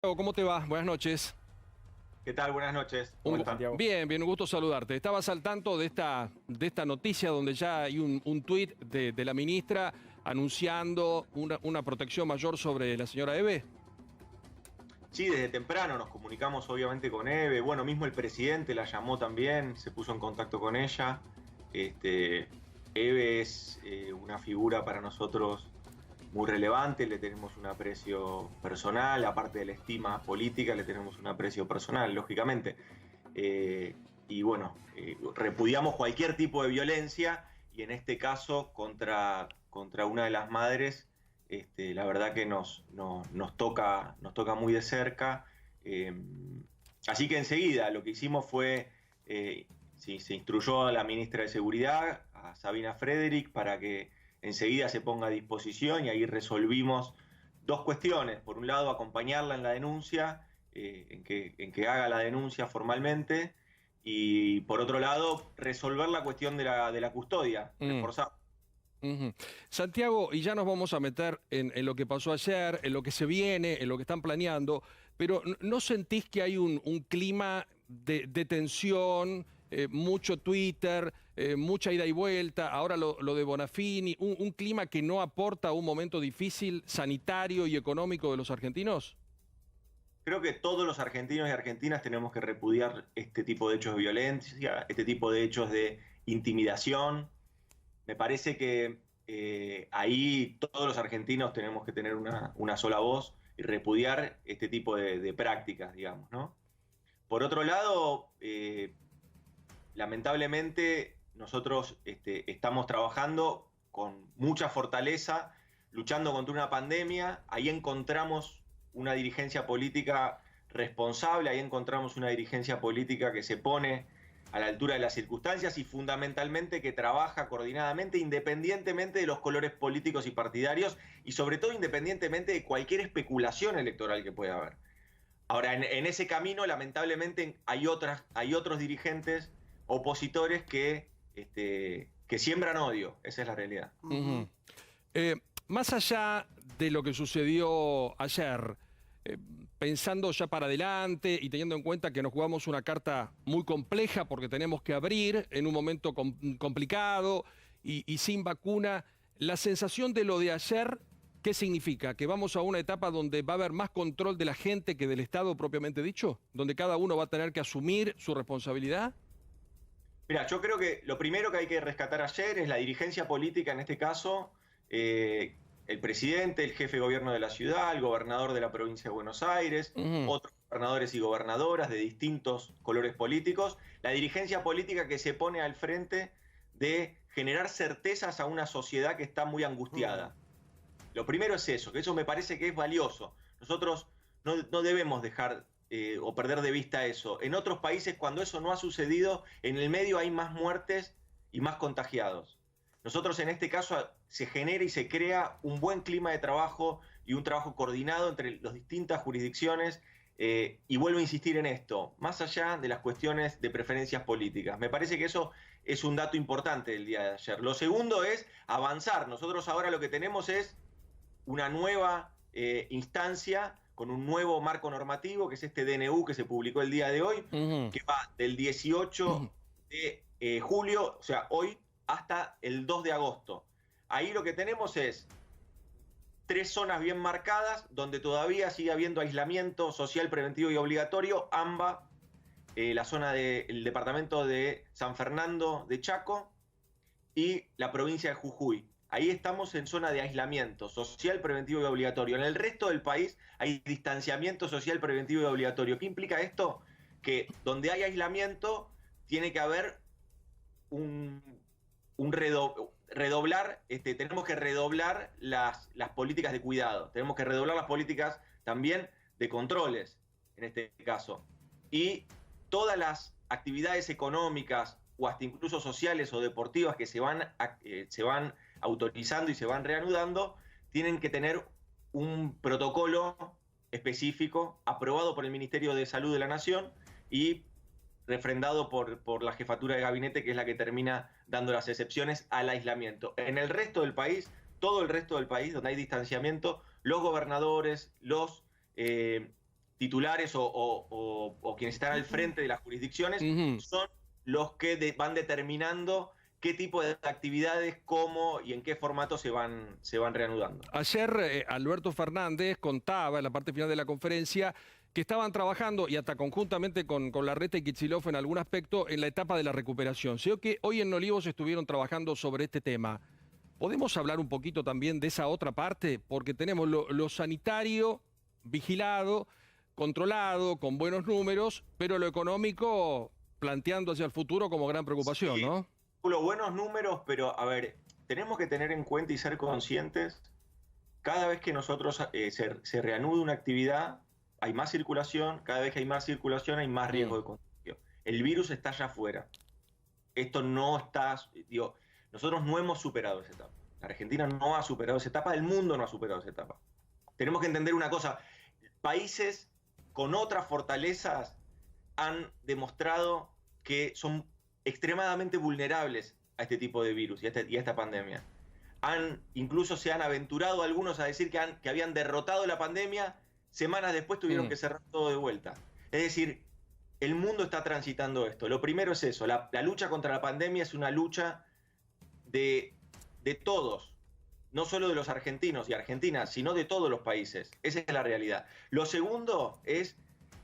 ¿Cómo te va? Buenas noches. ¿Qué tal? Buenas noches. ¿Cómo están? Bien, bien, un gusto saludarte. ¿Estabas al tanto de esta noticia donde ya hay un tuit de la ministra anunciando una protección mayor sobre la señora Eve? Sí, desde temprano nos comunicamos obviamente con Eve. Bueno, mismo el presidente la llamó también, se puso en contacto con ella. Este, Eve es una figura para nosotros muy relevante, le tenemos un aprecio personal, aparte de la estima política, le tenemos un aprecio personal, lógicamente. Y bueno, repudiamos cualquier tipo de violencia y en este caso contra una de las madres, la verdad que nos toca muy de cerca. Eh, Así que enseguida lo que hicimos fue, sí, se instruyó a la ministra de Seguridad, a Sabina Frederick, para que enseguida se ponga a disposición y ahí resolvimos dos cuestiones. Por un lado, acompañarla en la denuncia, en que haga la denuncia formalmente, y por otro lado, resolver la cuestión de la custodia, Mm, reforzar. ujú. Santiago, y ya nos vamos a meter en lo que pasó ayer, en lo que se viene, en lo que están planeando, pero ¿no sentís que hay un clima de tensión, mucho Twitter, mucha ida y vuelta, ahora lo de Bonafini, un clima que no aporta a un momento difícil sanitario y económico de los argentinos? Creo que todos los argentinos y argentinas tenemos que repudiar este tipo de hechos de violencia, este tipo de hechos de intimidación. Me parece que ahí todos los argentinos tenemos que tener una sola voz y repudiar este tipo de prácticas, digamos, ¿no? Por otro lado, lamentablemente nosotros estamos trabajando con mucha fortaleza, luchando contra una pandemia. Ahí encontramos una dirigencia política responsable, ahí encontramos una dirigencia política que se pone a la altura de las circunstancias y fundamentalmente que trabaja coordinadamente, independientemente de los colores políticos y partidarios y sobre todo independientemente de cualquier especulación electoral que pueda haber. Ahora, en ese camino, lamentablemente, hay otros dirigentes opositores que siembran odio. Esa es la realidad. Ujú. Eh, Más allá de lo que sucedió ayer, eh, pensando ya para adelante y teniendo en cuenta que nos jugamos una carta muy compleja porque tenemos que abrir en un momento complicado y sin vacuna, la sensación de lo de ayer, ¿qué significa? ¿Que vamos a una etapa donde va a haber más control de la gente que del Estado propiamente dicho? ¿Donde cada uno va a tener que asumir su responsabilidad? Mira, yo creo que lo primero que hay que rescatar ayer es la dirigencia política, en este caso, el presidente, el jefe de gobierno de la ciudad, el gobernador de la provincia de Buenos Aires, Ujú. otros gobernadores y gobernadoras de distintos colores políticos, la dirigencia política que se pone al frente de generar certezas a una sociedad que está muy angustiada. Lo primero es eso, que eso me parece que es valioso. Nosotros no debemos dejar o perder de vista eso. En otros países, cuando eso no ha sucedido, en el medio hay más muertes y más contagiados. Nosotros en este caso se genera y se crea un buen clima de trabajo y un trabajo coordinado entre las distintas jurisdicciones. Y vuelvo a insistir en esto, más allá de las cuestiones de preferencias políticas. Me parece que eso es un dato importante del día de ayer. Lo segundo es avanzar. Nosotros ahora lo que tenemos es una nueva instancia con un nuevo marco normativo, que es este DNU que se publicó el día de hoy, Ujú. que va del 18 de julio, o sea, hoy, hasta el 2 de agosto. Ahí lo que tenemos es tres zonas bien marcadas, donde todavía sigue habiendo aislamiento social preventivo y obligatorio, AMBA, la zona del departamento de San Fernando de Chaco, y la provincia de Jujuy. Ahí estamos en zona de aislamiento social, preventivo y obligatorio. En el resto del país hay distanciamiento social, preventivo y obligatorio. ¿Qué implica esto? Que donde hay aislamiento tiene que haber un redoblar, tenemos que redoblar las políticas de cuidado, tenemos que redoblar las políticas también de controles, en este caso. Y todas las actividades económicas o hasta incluso sociales o deportivas que se van autorizando y se van reanudando, tienen que tener un protocolo específico aprobado por el Ministerio de Salud de la Nación y refrendado por la jefatura de gabinete, que es la que termina dando las excepciones al aislamiento. En el resto del país, todo el resto del país, donde hay distanciamiento, los gobernadores, los titulares o quienes están al frente de las jurisdicciones son los que van determinando qué tipo de actividades, cómo y en qué formato se van reanudando. Ayer Alberto Fernández contaba en la parte final de la conferencia que estaban trabajando, y hasta conjuntamente con Larreta y Kicillof en algún aspecto, en la etapa de la recuperación. Sé que hoy en Olivos estuvieron trabajando sobre este tema. ¿Podemos hablar un poquito también de esa otra parte? Porque tenemos lo sanitario vigilado, controlado, con buenos números, pero lo económico planteando hacia el futuro como gran preocupación, sí, ¿no? Los buenos números, pero a ver, tenemos que tener en cuenta y ser conscientes, cada vez que nosotros se reanuda una actividad, hay más circulación, cada vez que hay más circulación hay más riesgo de contagio. El virus está allá afuera. Esto no está, digo, nosotros no hemos superado esa etapa. La Argentina no ha superado esa etapa, el mundo no ha superado esa etapa. Tenemos que entender una cosa, países con otras fortalezas han demostrado que son extremadamente vulnerables a este tipo de virus y a esta pandemia. Incluso se han aventurado algunos a decir que habían derrotado la pandemia, semanas después tuvieron que cerrar todo de vuelta. Es decir, el mundo está transitando esto. Lo primero es eso, la lucha contra la pandemia es una lucha de todos, no solo de los argentinos y argentinas, sino de todos los países. Esa es la realidad. Lo segundo es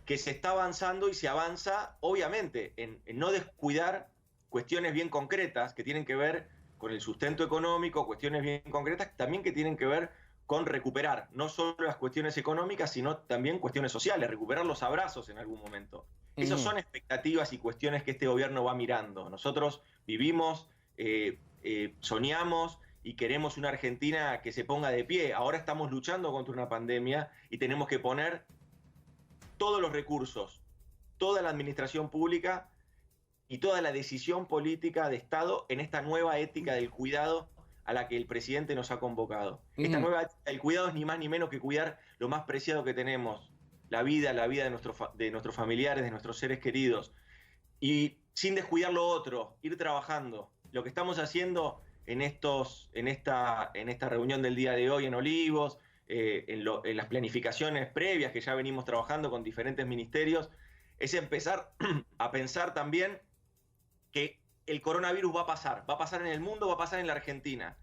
que se está avanzando y se avanza, obviamente, en no descuidar cuestiones bien concretas que tienen que ver con el sustento económico, cuestiones bien concretas también que tienen que ver con recuperar no solo las cuestiones económicas, sino también cuestiones sociales, recuperar los abrazos en algún momento. Esas son expectativas y cuestiones que este gobierno va mirando. Nosotros vivimos, soñamos y queremos una Argentina que se ponga de pie. Ahora estamos luchando contra una pandemia y tenemos que poner todos los recursos, toda la administración pública y toda la decisión política de Estado en esta nueva ética del cuidado a la que el presidente nos ha convocado. Esta nueva ética del cuidado es ni más ni menos que cuidar lo más preciado que tenemos, la vida de nuestros familiares, de nuestros seres queridos, y sin descuidar lo otro, ir trabajando. Lo que estamos haciendo en esta reunión del día de hoy en Olivos, en las planificaciones previas que ya venimos trabajando con diferentes ministerios, es empezar a pensar también que el coronavirus va a pasar en el mundo, va a pasar en la Argentina.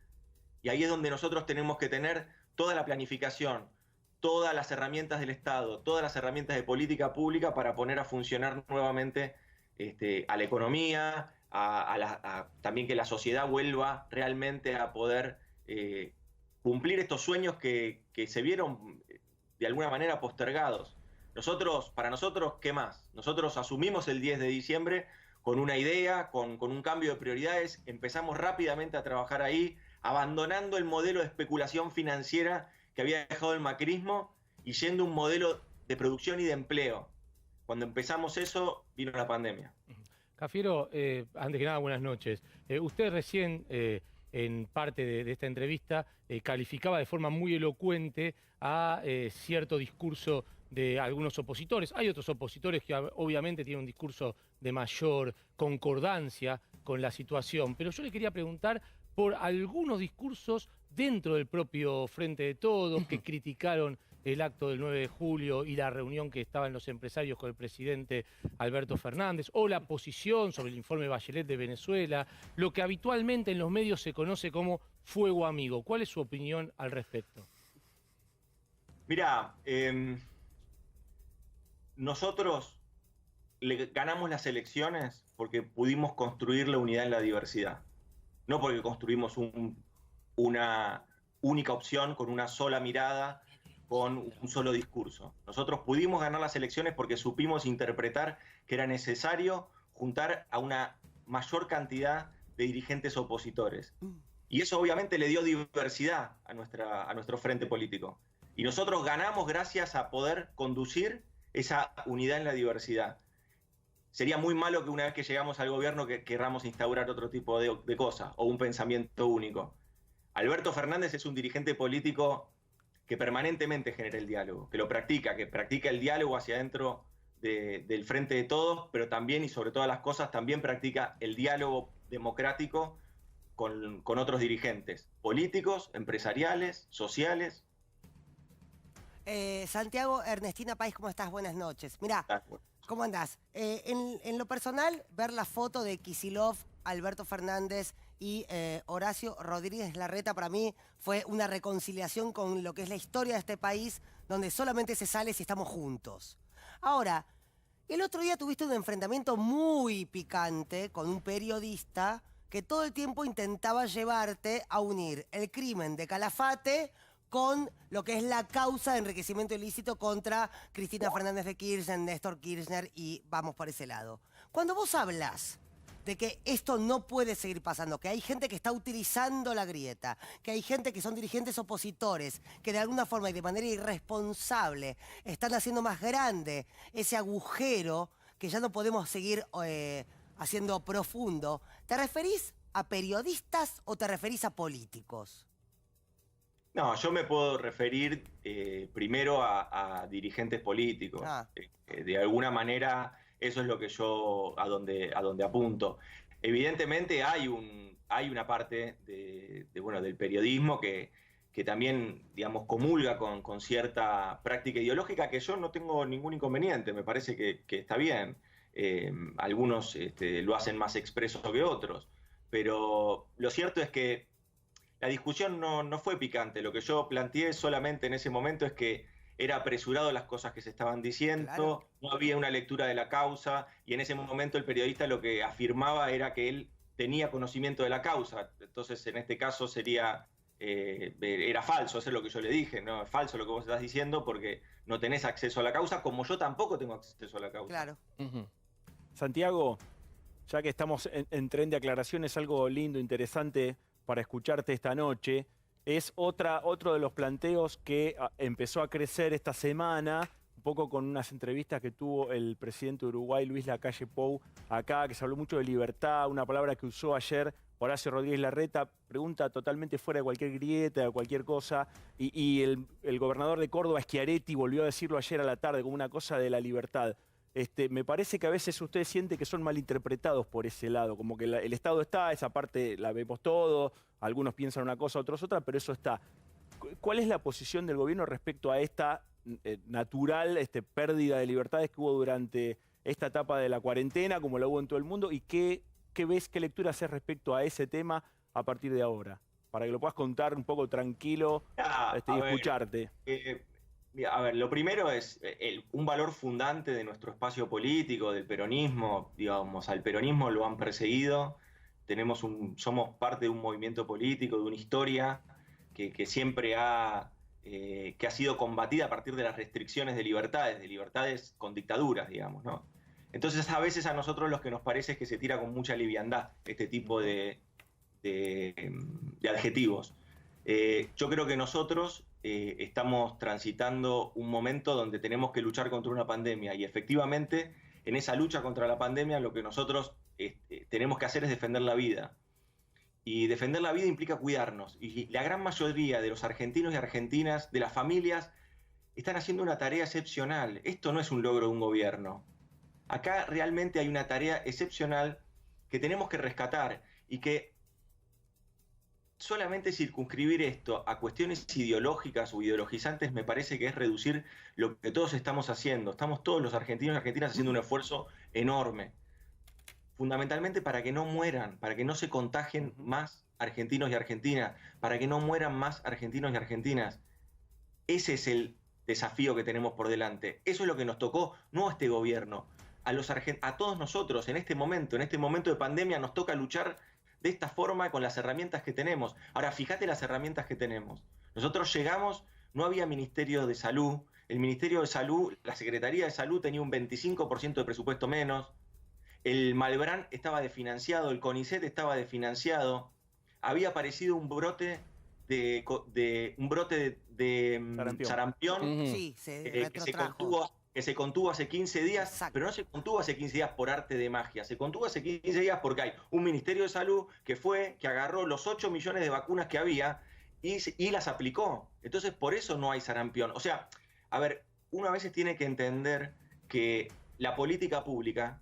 Y ahí es donde nosotros tenemos que tener toda la planificación, todas las herramientas del Estado, todas las herramientas de política pública para poner a funcionar nuevamente a la economía, también que la sociedad vuelva realmente a poder cumplir estos sueños que se vieron de alguna manera postergados. Para nosotros, ¿qué más? Nosotros asumimos el 10 de diciembre con una idea, con un cambio de prioridades, empezamos rápidamente a trabajar ahí, abandonando el modelo de especulación financiera que había dejado el macrismo y yendo a un modelo de producción y de empleo. Cuando empezamos eso, vino la pandemia. Cafiero, antes que nada, buenas noches. Usted recién, en parte de esta entrevista, calificaba de forma muy elocuente a cierto discurso de algunos opositores. Hay otros opositores que obviamente tienen un discurso de mayor concordancia con la situación, pero yo le quería preguntar por algunos discursos dentro del propio Frente de Todos que criticaron el acto del 9 de julio y la reunión que estaban los empresarios con el presidente Alberto Fernández, o la posición sobre el informe Bachelet de Venezuela, lo que habitualmente en los medios se conoce como fuego amigo. ¿Cuál es su opinión al respecto? Mirá, nosotros ganamos las elecciones porque pudimos construir la unidad en la diversidad, no porque construimos una única opción con una sola mirada, con un solo discurso. Nosotros pudimos ganar las elecciones porque supimos interpretar que era necesario juntar a una mayor cantidad de dirigentes opositores. Y eso obviamente le dio diversidad a nuestro frente político. Y nosotros ganamos gracias a poder conducir esa unidad en la diversidad. Sería muy malo que una vez que llegamos al gobierno que querramos instaurar otro tipo de cosas o un pensamiento único. Alberto Fernández es un dirigente político que permanentemente genera el diálogo, que practica el diálogo hacia adentro del Frente de Todos, pero también y sobre todas las cosas también practica el diálogo democrático con otros dirigentes políticos, empresariales, sociales. Santiago, Ernestina País, ¿cómo estás? Buenas noches. Mirá, ¿cómo andás? En lo personal, ver la foto de Kicillof, Alberto Fernández y Horacio Rodríguez Larreta para mí fue una reconciliación con lo que es la historia de este país, donde solamente se sale si estamos juntos. Ahora, el otro día tuviste un enfrentamiento muy picante con un periodista que todo el tiempo intentaba llevarte a unir el crimen de Calafate con lo que es la causa de enriquecimiento ilícito contra Cristina Fernández de Kirchner, Néstor Kirchner, y vamos por ese lado. Cuando vos hablas de que esto no puede seguir pasando, que hay gente que está utilizando la grieta, que hay gente que son dirigentes opositores, que de alguna forma y de manera irresponsable están haciendo más grande ese agujero que ya no podemos seguir haciendo profundo, ¿te referís a periodistas o te referís a políticos? No, yo me puedo referir primero a dirigentes políticos. De alguna manera, eso es lo que yo a donde apunto. Evidentemente hay una parte del periodismo que también, digamos, comulga con cierta práctica ideológica que yo no tengo ningún inconveniente, me parece que está bien. Algunos lo hacen más expreso que otros, pero lo cierto es que la discusión no fue picante. Lo que yo planteé solamente en ese momento es que era apresurado las cosas que se estaban diciendo, claro. No había una lectura de la causa, y en ese momento el periodista lo que afirmaba era que él tenía conocimiento de la causa. Entonces, en este caso era falso, eso es lo que yo le dije, no es falso lo que vos estás diciendo porque no tenés acceso a la causa, como yo tampoco tengo acceso a la causa. Claro. Santiago, ya que estamos en tren de aclaraciones, algo lindo, interesante para escucharte esta noche, es otro de los planteos que empezó a crecer esta semana, un poco con unas entrevistas que tuvo el presidente de Uruguay, Luis Lacalle Pou, acá, que se habló mucho de libertad, una palabra que usó ayer Horacio Rodríguez Larreta, pregunta totalmente fuera de cualquier grieta, de cualquier cosa, y el gobernador de Córdoba, Schiaretti, volvió a decirlo ayer a la tarde como una cosa de la libertad. Me parece que a veces usted siente que son malinterpretados por ese lado, como que el Estado está, esa parte la vemos todo, algunos piensan una cosa, otros otra, pero eso está. ¿Cuál es la posición del gobierno respecto a esta natural pérdida de libertades que hubo durante esta etapa de la cuarentena, como la hubo en todo el mundo, y qué ves, qué lectura haces respecto a ese tema a partir de ahora? Para que lo puedas contar un poco tranquilo y escucharte. A ver, lo primero es un valor fundante de nuestro espacio político, del peronismo. Digamos, al peronismo lo han perseguido. Somos parte de un movimiento político, de una historia que siempre que ha sido combatida a partir de las restricciones de libertades con dictaduras, digamos, ¿no? Entonces, a veces a nosotros lo que nos parece es que se tira con mucha liviandad este tipo de adjetivos. Yo creo que nosotros estamos transitando un momento donde tenemos que luchar contra una pandemia, y efectivamente en esa lucha contra la pandemia lo que nosotros tenemos que hacer es defender la vida. Y defender la vida implica cuidarnos, y la gran mayoría de los argentinos y argentinas, de las familias, están haciendo una tarea excepcional. Esto no es un logro de un gobierno. Acá realmente hay una tarea excepcional que tenemos que rescatar, y que solamente circunscribir esto a cuestiones ideológicas o ideologizantes me parece que es reducir lo que todos estamos haciendo. Estamos todos los argentinos y argentinas haciendo un esfuerzo enorme, fundamentalmente para que no mueran, para que no se contagien más argentinos y argentinas, para que no mueran más argentinos y argentinas. Ese es el desafío que tenemos por delante. Eso es lo que nos tocó, no a este gobierno, a todos nosotros en este momento de pandemia nos toca luchar de esta forma con las herramientas que tenemos. Ahora, fíjate las herramientas que tenemos. Nosotros llegamos, no había Ministerio de Salud, el Ministerio de Salud, la Secretaría de Salud tenía un 25% de presupuesto menos, el Malbrán estaba desfinanciado, el CONICET estaba desfinanciado, había aparecido un brote de sarampión Sí, se retrotrajo. Que se contuvo hace 15 días, Exacto. Pero no se contuvo hace 15 días por arte de magia, se contuvo hace 15 días porque hay un Ministerio de Salud que agarró los 8 millones de vacunas que había y las aplicó. Entonces, por eso no hay sarampión. O sea, a ver, uno a veces tiene que entender que la política pública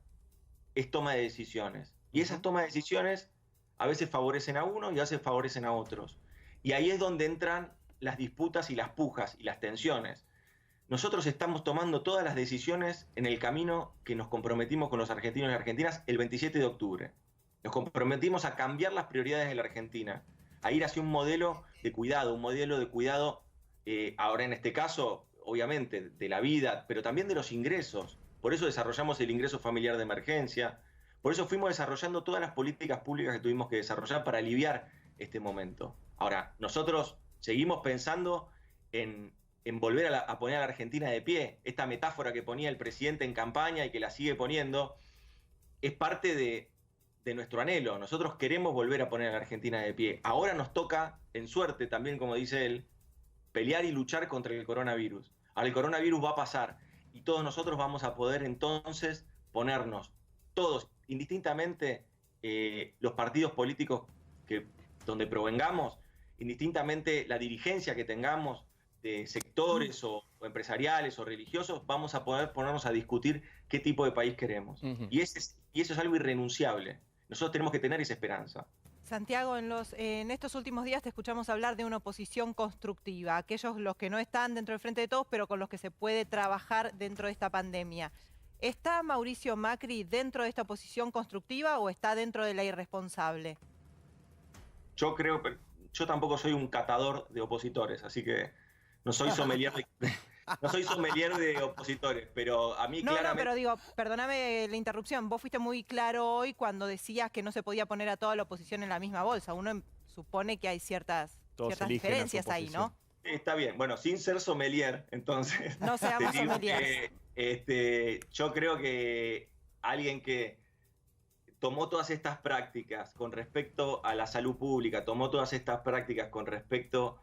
es toma de decisiones. Y esas tomas de decisiones a veces favorecen a uno y a veces favorecen a otros. Y ahí es donde entran las disputas y las pujas y las tensiones. nosotros estamos tomando todas las decisiones en el camino que nos comprometimos con los argentinos y argentinas el 27 de octubre. Nos comprometimos a cambiar las prioridades de la Argentina, a ir hacia un modelo de cuidado, ahora en este caso, obviamente, de la vida, pero también de los ingresos. Por eso desarrollamos el ingreso familiar de emergencia, por eso fuimos desarrollando todas las políticas públicas que tuvimos que desarrollar para aliviar este momento. Ahora, nosotros seguimos pensando en volver a poner a la Argentina de pie. Esta metáfora que ponía el presidente en campaña y que la sigue poniendo, es parte de nuestro anhelo. Nosotros queremos volver a poner a la Argentina de pie. Ahora nos toca, en suerte también, como dice él, pelear y luchar contra el coronavirus. Ahora el coronavirus va a pasar y todos nosotros vamos a poder entonces ponernos, todos, indistintamente los partidos políticos donde provengamos, indistintamente la dirigencia que tengamos, de sectores o empresariales o religiosos, vamos a poder ponernos a discutir qué tipo de país queremos. Y eso es algo irrenunciable. Nosotros tenemos que tener esa esperanza. Santiago, en estos últimos días te escuchamos hablar de una oposición constructiva, aquellos los que no están dentro del Frente de Todos, pero con los que se puede trabajar dentro de esta pandemia. ¿Está Mauricio Macri dentro de esta oposición constructiva o está dentro de la irresponsable? Yo tampoco soy un catador de opositores, así que no soy sommelier de opositores, pero a mí claramente... No, pero digo, perdóname la interrupción, vos fuiste muy claro hoy cuando decías que no se podía poner a toda la oposición en la misma bolsa. Uno supone que hay ciertas diferencias ahí, ¿no? Está bien, bueno, sin ser sommelier, entonces... No seamos sommeliers. Yo creo que alguien que tomó todas estas prácticas con respecto a la salud pública, tomó todas estas prácticas con respecto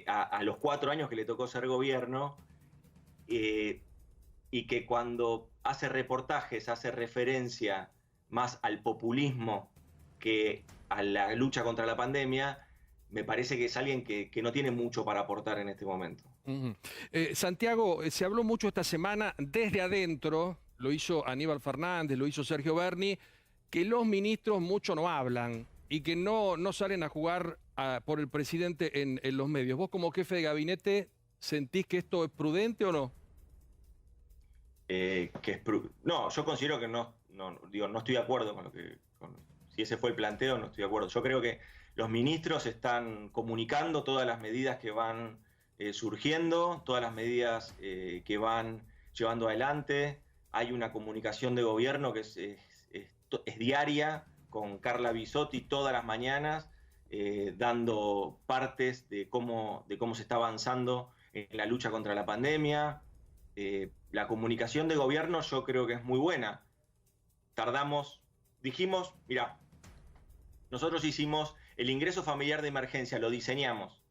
a los 4 años que le tocó ser gobierno, y que cuando hace reportajes hace referencia más al populismo que a la lucha contra la pandemia, me parece que es alguien que no tiene mucho para aportar en este momento. Santiago, se habló mucho esta semana desde adentro, lo hizo Aníbal Fernández, lo hizo Sergio Berni, que los ministros mucho no hablan y que no salen a jugar por el presidente en los medios. ¿Vos como jefe de gabinete sentís que esto es prudente o no? No, yo considero que no estoy de acuerdo si ese fue el planteo, no estoy de acuerdo. Yo creo que los ministros están comunicando todas las medidas que van surgiendo, todas las medidas que van llevando adelante. Hay una comunicación de gobierno que es diaria, con Carla Bisotti todas las mañanas, dando partes de cómo se está avanzando en la lucha contra la pandemia. La comunicación de gobierno yo creo que es muy buena. Dijimos, mirá, nosotros hicimos el ingreso familiar de emergencia, lo diseñamos.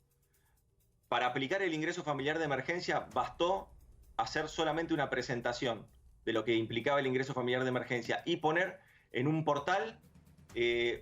Para aplicar el ingreso familiar de emergencia bastó hacer solamente una presentación de lo que implicaba el ingreso familiar de emergencia y poner en un portal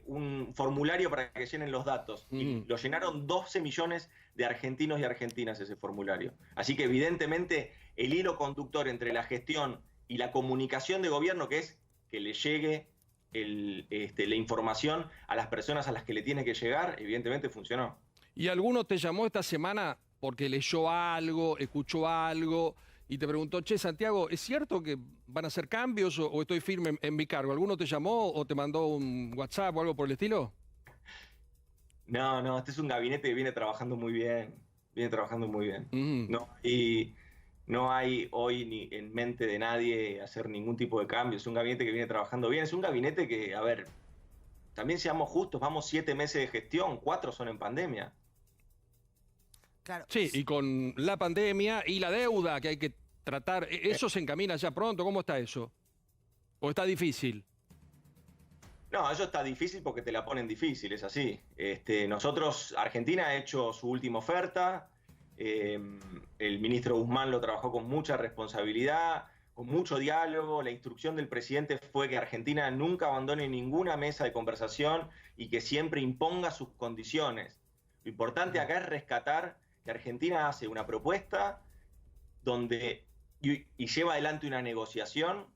un formulario para que llenen los datos. Y lo llenaron 12 millones de argentinos y argentinas ese formulario. Así que evidentemente el hilo conductor entre la gestión y la comunicación de gobierno, que es que le llegue la información a las personas a las que le tiene que llegar, evidentemente funcionó. ¿Y alguno te llamó esta semana porque leyó algo, escuchó algo y te preguntó, che, Santiago, ¿es cierto que van a hacer cambios o estoy firme en mi cargo? ¿Alguno te llamó o te mandó un WhatsApp o algo por el estilo? No, este es un gabinete que viene trabajando muy bien. No hay hoy ni en mente de nadie hacer ningún tipo de cambio. Es un gabinete que viene trabajando bien. Es un gabinete que, a ver, también seamos justos, vamos 7 meses de gestión, 4 son en pandemia. Claro. Sí, y con la pandemia y la deuda que hay que tratar, ¿eso se encamina ya pronto? ¿Cómo está eso? ¿O está difícil? No, eso está difícil porque te la ponen difícil, es así. Nosotros, Argentina ha hecho su última oferta, el ministro Guzmán lo trabajó con mucha responsabilidad, con mucho diálogo. La instrucción del presidente fue que Argentina nunca abandone ninguna mesa de conversación y que siempre imponga sus condiciones. Lo importante acá es rescatar que Argentina hace una propuesta y lleva adelante una negociación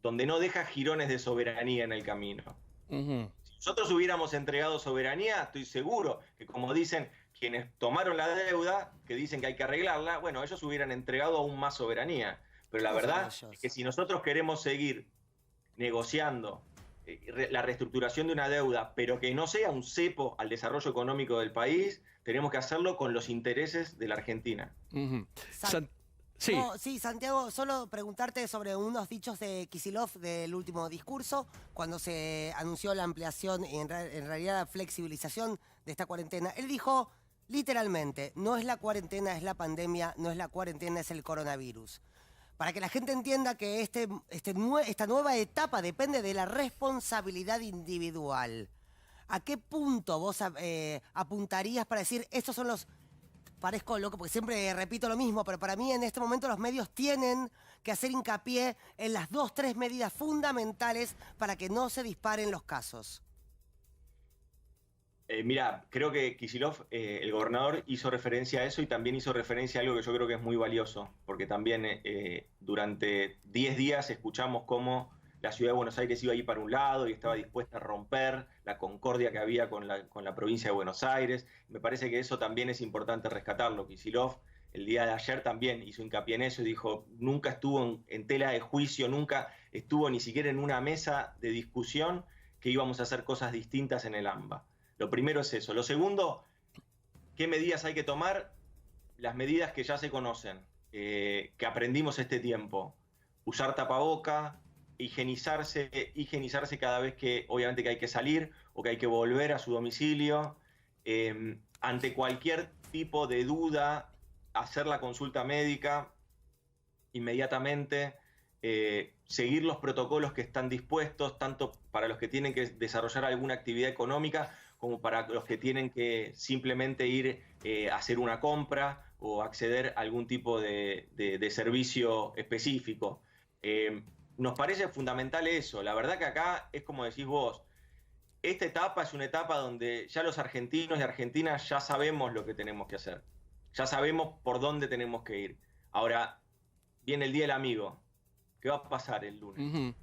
donde no deja jirones de soberanía en el camino. Si nosotros hubiéramos entregado soberanía, estoy seguro que, como dicen, quienes tomaron la deuda, que dicen que hay que arreglarla, bueno, ellos hubieran entregado aún más soberanía. Pero la verdad es que si nosotros queremos seguir negociando la reestructuración de una deuda, pero que no sea un cepo al desarrollo económico del país, tenemos que hacerlo con los intereses de la Argentina. Sí. No, sí, Santiago, solo preguntarte sobre unos dichos de Kicillof del último discurso, cuando se anunció la ampliación y en realidad la flexibilización de esta cuarentena. Él dijo literalmente, no es la cuarentena, es la pandemia, no es la cuarentena, es el coronavirus. Para que la gente entienda que esta nueva etapa depende de la responsabilidad individual. ¿A qué punto vos apuntarías para decir, estos son los... Parezco loco porque siempre repito lo mismo, pero para mí en este momento los medios tienen que hacer hincapié en las 2-3 medidas fundamentales para que no se disparen los casos. Mira, creo que Kicillof, el gobernador, hizo referencia a eso y también hizo referencia a algo que yo creo que es muy valioso, porque también durante 10 días escuchamos cómo la ciudad de Buenos Aires iba a ir para un lado y estaba dispuesta a romper la concordia que había con la provincia de Buenos Aires. Me parece que eso también es importante rescatarlo. Kicillof el día de ayer también hizo hincapié en eso y dijo, nunca estuvo en tela de juicio, nunca estuvo ni siquiera en una mesa de discusión que íbamos a hacer cosas distintas en el AMBA. Lo primero es eso. Lo segundo, ¿qué medidas hay que tomar? Las medidas que ya se conocen, que aprendimos este tiempo. Usar tapaboca, higienizarse cada vez que obviamente que hay que salir o que hay que volver a su domicilio. Ante cualquier tipo de duda, hacer la consulta médica inmediatamente. Seguir los protocolos que están dispuestos, tanto para los que tienen que desarrollar alguna actividad económica como para los que tienen que simplemente ir a hacer una compra o acceder a algún tipo de servicio específico. Nos parece fundamental eso. La verdad que acá es como decís vos, esta etapa es una etapa donde ya los argentinos y argentinas ya sabemos lo que tenemos que hacer. Ya sabemos por dónde tenemos que ir. Ahora, viene el Día del Amigo. ¿Qué va a pasar el lunes?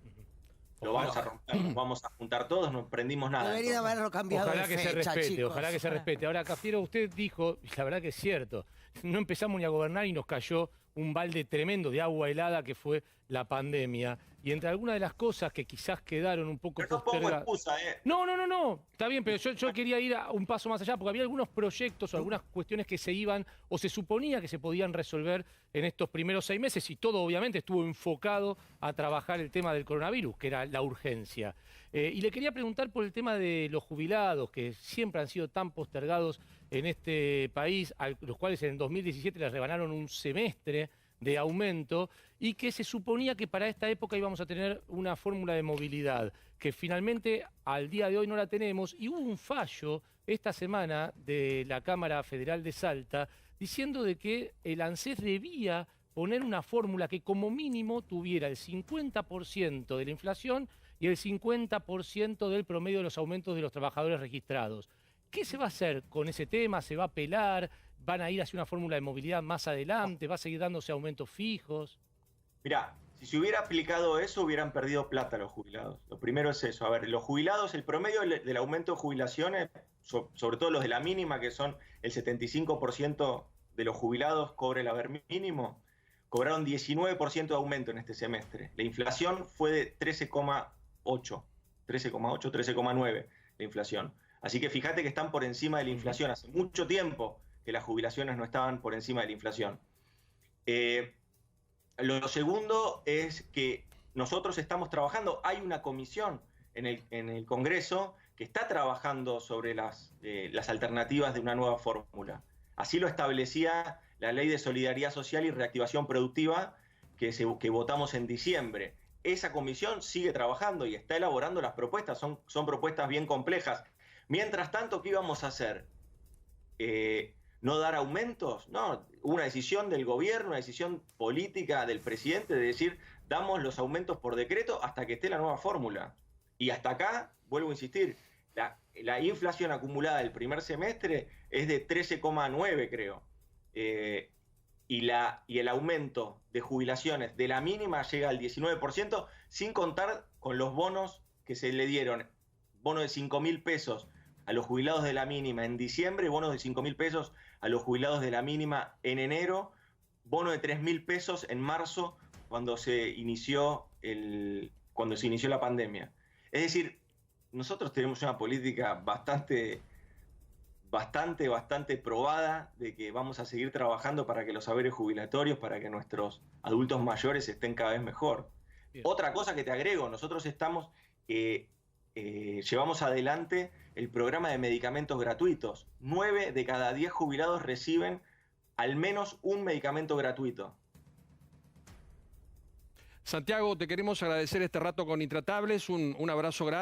Lo vamos a romper, nos vamos a juntar todos, no aprendimos nada. Debería haberlo cambiado Ojalá de que fecha, se respete, chicos. ojalá que se respete. Ahora, Cafiero, usted dijo, y la verdad que es cierto, no empezamos ni a gobernar y nos cayó un balde tremendo de agua helada que fue la pandemia. Y entre algunas de las cosas que quizás quedaron un poco pero no pongo excusa, No. Está bien, pero yo quería ir a un paso más allá, porque había algunos proyectos o algunas cuestiones que se iban o se suponía que se podían resolver en estos primeros 6 meses y todo obviamente estuvo enfocado a trabajar el tema del coronavirus, que era la urgencia. Y le quería preguntar por el tema de los jubilados, que siempre han sido tan postergados en este país, a los cuales en 2017 les rebanaron un semestre de aumento y que se suponía que para esta época íbamos a tener una fórmula de movilidad, que finalmente al día de hoy no la tenemos y hubo un fallo esta semana de la Cámara Federal de Salta diciendo de que el ANSES debía poner una fórmula que como mínimo tuviera el 50% de la inflación y el 50% del promedio de los aumentos de los trabajadores registrados. ¿Qué se va a hacer con ese tema? ¿Se va a apelar? ¿Van a ir hacia una fórmula de movilidad más adelante? ¿Va a seguir dándose aumentos fijos? Mirá, si se hubiera aplicado eso, hubieran perdido plata los jubilados. Lo primero es eso. A ver, los jubilados, el promedio del aumento de jubilaciones, sobre todo los de la mínima, que son el 75% de los jubilados cobre el haber mínimo, cobraron 19% de aumento en este semestre. La inflación fue de 13,8, 13,9 la inflación. Así que fíjate que están por encima de la inflación. Hace mucho tiempo que las jubilaciones no estaban por encima de la inflación. Lo segundo es que nosotros estamos trabajando, hay una comisión en el Congreso que está trabajando sobre las alternativas de una nueva fórmula. Así lo establecía la Ley de Solidaridad Social y Reactivación Productiva que votamos en diciembre. Esa comisión sigue trabajando y está elaborando las propuestas, son propuestas bien complejas. Mientras tanto, ¿qué íbamos a hacer? ¿No dar aumentos? No, una decisión del gobierno, una decisión política del presidente de decir, damos los aumentos por decreto hasta que esté la nueva fórmula. Y hasta acá, vuelvo a insistir, la inflación acumulada del primer semestre es de 13,9, creo. Y el aumento de jubilaciones de la mínima llega al 19%, sin contar con los bonos que se le dieron. Bono de 5.000 pesos a los jubilados de la mínima en diciembre, bono de 5.000 pesos a los jubilados de la mínima en enero, bono de 3.000 pesos en marzo, cuando se inició la pandemia. Es decir, nosotros tenemos una política bastante probada de que vamos a seguir trabajando para que los saberes jubilatorios, para que nuestros adultos mayores estén cada vez mejor. Bien. Otra cosa que te agrego, nosotros llevamos adelante el programa de medicamentos gratuitos. 9 de cada 10 jubilados reciben al menos un medicamento gratuito. Santiago, te queremos agradecer este rato con Intratables, un abrazo grande.